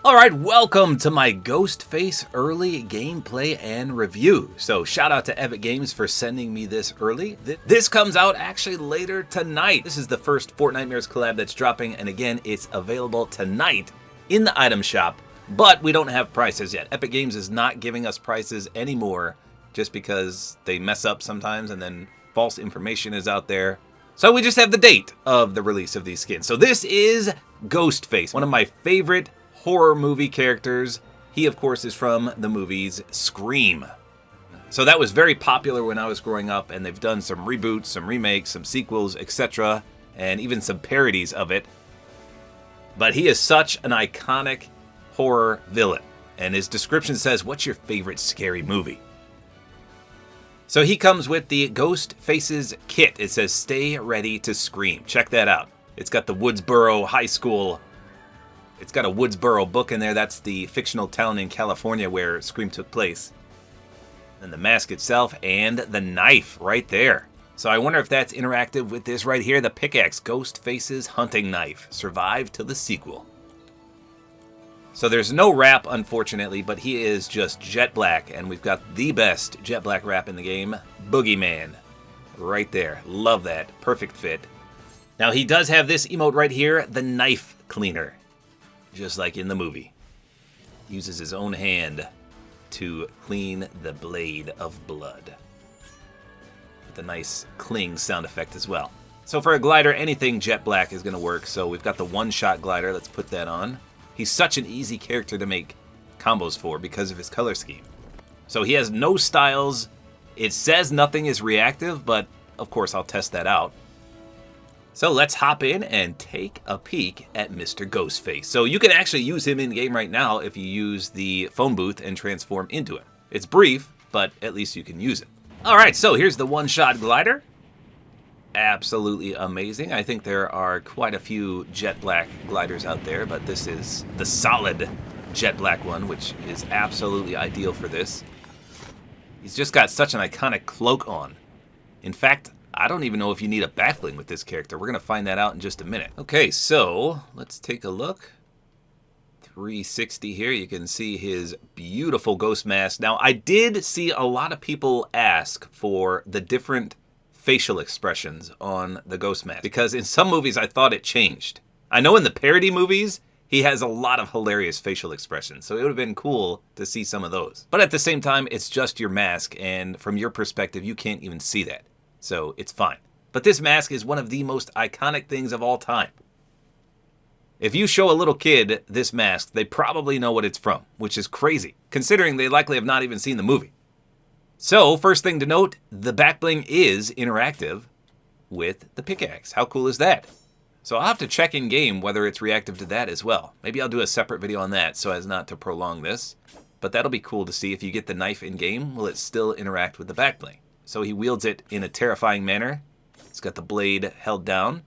Alright, welcome to my Ghostface early gameplay and review. So shout out to Epic Games for sending me this early. This comes out actually later tonight. This is the first Fortnitemares collab that's dropping, and again, it's available tonight in the item shop, but we don't have prices yet. Epic Games is not giving us prices anymore just because they mess up sometimes and then false information is out there. So we just have the date of the release of these skins. So this is Ghostface, one of my favorite horror movie characters. He, of course, is from the movies Scream. So that was very popular when I was growing up, and they've done some reboots, some remakes, some sequels, etc., and even some parodies of it. But he is such an iconic horror villain, and his description says, "What's your favorite scary movie?" So he comes with the Ghostface's kit. It says, "Stay ready to scream." Check that out. It's got the Woodsboro High School. It's got a Woodsboro book in there. That's the fictional town in California where Scream took place. And the mask itself and the knife right there. So I wonder if that's interactive with this right here. The pickaxe, Ghostface's hunting knife. Survive to the sequel. So there's no wrap, unfortunately, but he is just jet black. And we've got the best jet black wrap in the game, Boogeyman. Right there. Love that. Perfect fit. Now he does have this emote right here, the knife cleaner. Just like in the movie. Uses his own hand to clean the blade of blood. With a nice cling sound effect as well. So for a glider, anything jet black is going to work. So we've got the one-shot glider. Let's put that on. He's such an easy character to make combos for because of his color scheme. So he has no styles. It says nothing is reactive, but of course I'll test that out. So let's hop in and take a peek at Mr. Ghostface. So you can actually use him in-game right now if you use the phone booth and transform into him. It's brief, but at least you can use it. Alright, so here's the one-shot glider. Absolutely amazing. I think there are quite a few jet black gliders out there, but this is the solid jet black one, which is absolutely ideal for this. He's just got such an iconic cloak on. In fact, I don't even know if you need a backbling with this character. We're going to find that out in just a minute. Okay, so let's take a look. 360 here. You can see his beautiful ghost mask. Now, I did see a lot of people ask for the different facial expressions on the ghost mask, because in some movies I thought it changed. I know in the parody movies, he has a lot of hilarious facial expressions, so it would have been cool to see some of those. But at the same time, it's just your mask, and from your perspective, you can't even see that. So it's fine. But this mask is one of the most iconic things of all time. If you show a little kid this mask, they probably know what it's from, which is crazy, considering they likely have not even seen the movie. So, first thing to note, the backbling is interactive with the pickaxe. How cool is that? So I'll have to check in-game whether it's reactive to that as well. Maybe I'll do a separate video on that so as not to prolong this. But that'll be cool to see. If you get the knife in-game, will it still interact with the backbling? So he wields it in a terrifying manner. He's got the blade held down.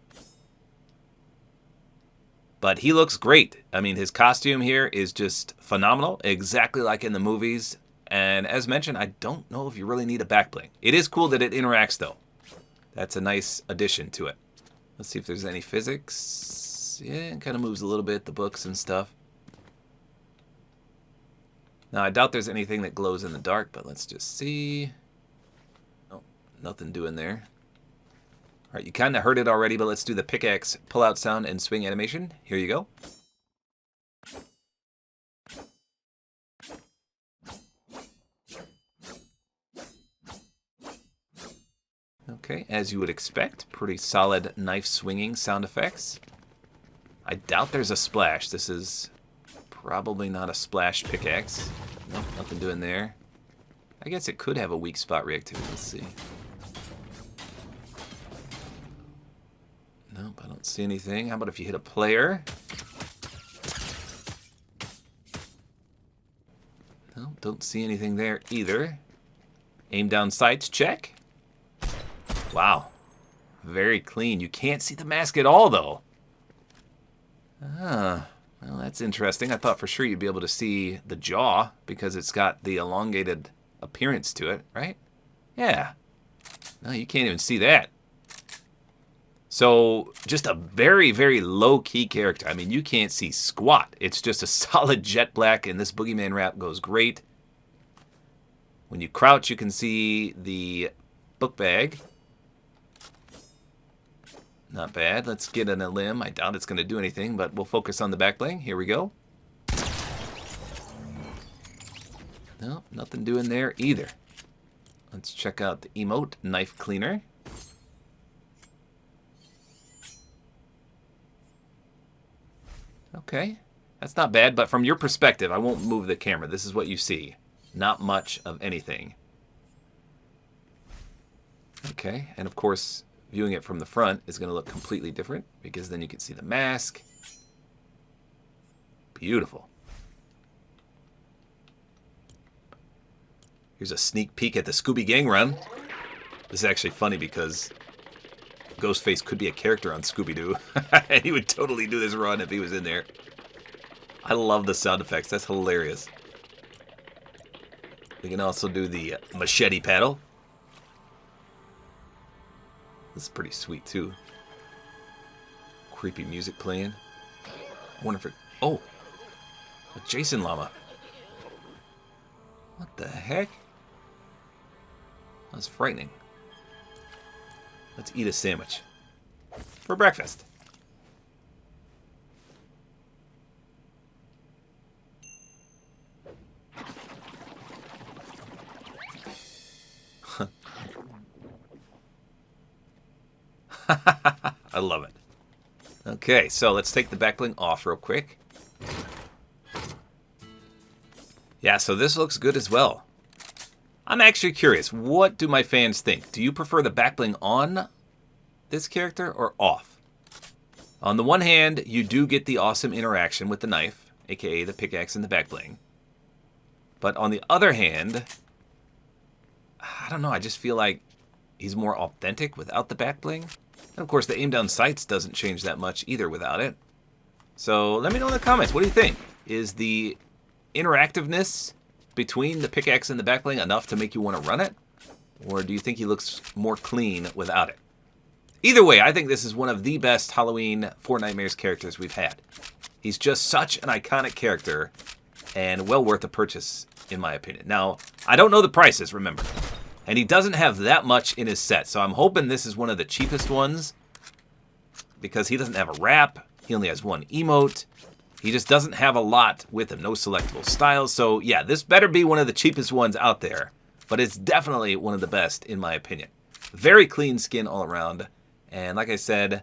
But he looks great. I mean, his costume here is just phenomenal, exactly like in the movies. And as mentioned, I don't know if you really need a backbling. It is cool that it interacts, though. That's a nice addition to it. Let's see if there's any physics. Yeah, it kind of moves a little bit, the books and stuff. Now, I doubt there's anything that glows in the dark, but let's just see. Nothing doing there. All right, you kind of heard it already, but let's do the pickaxe pull-out sound and swing animation. Here you go. Okay, as you would expect, pretty solid knife swinging sound effects. I doubt there's a splash. This is probably not a splash pickaxe. Nope, nothing doing there. I guess it could have a weak spot reactivity. Let's see. Nope, I don't see anything. How about if you hit a player? Nope, don't see anything there either. Aim down sights, check. Wow, very clean. You can't see the mask at all, though. Ah, well, that's interesting. I thought for sure you'd be able to see the jaw because it's got the elongated appearance to it, right? Yeah. No, you can't even see that. So just a very, very low-key character. I mean, you can't see squat. It's just a solid jet black, and this boogeyman wrap goes great. When you crouch, you can see the book bag. Not bad. Let's get in a limb. I doubt it's going to do anything, but we'll focus on the back bling. Here we go. No, nothing doing there either. Let's check out the emote knife cleaner. Okay, that's not bad, but from your perspective, I won't move the camera. This is what you see. Not much of anything. Okay, and of course, viewing it from the front is going to look completely different because then you can see the mask. Beautiful. Here's a sneak peek at the Scooby Gang run. This is actually funny because Ghostface could be a character on Scooby-Doo. And he would totally do this run if he was in there. I love the sound effects. That's hilarious. We can also do the machete paddle. This is pretty sweet, too. Creepy music playing. I wonder if it... Oh! A Jason llama. What the heck? That was frightening. Let's eat a sandwich. For breakfast. I love it. Okay, so let's take the back bling off real quick. Yeah, so this looks good as well. I'm actually curious, what do my fans think? Do you prefer the back bling on this character or off? On the one hand, you do get the awesome interaction with the knife, aka the pickaxe and the back bling. But on the other hand, I don't know, I just feel like he's more authentic without the back bling. And of course, the aim down sights doesn't change that much either without it. So let me know in the comments, what do you think? Is the interactiveness between the pickaxe and the back bling enough to make you want to run it? Or do you think he looks more clean without it? Either way, I think this is one of the best Halloween Fortnitemares characters we've had. He's just such an iconic character and well worth a purchase, in my opinion. Now, I don't know the prices, remember. And he doesn't have that much in his set, so I'm hoping this is one of the cheapest ones because he doesn't have a wrap. He only has one emote. He just doesn't have a lot with him. No selectable styles. So, yeah, this better be one of the cheapest ones out there. But it's definitely one of the best, in my opinion. Very clean skin all around. And like I said,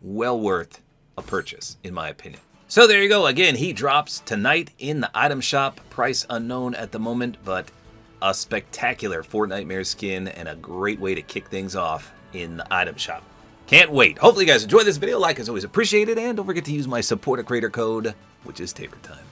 well worth a purchase, in my opinion. So there you go. Again, he drops tonight in the item shop. Price unknown at the moment, but a spectacular Fortnitemares skin and a great way to kick things off in the item shop. Can't wait. Hopefully you guys enjoyed this video. Like as always appreciated, and don't forget to use my Support-A-Creator code, which is Tabor time.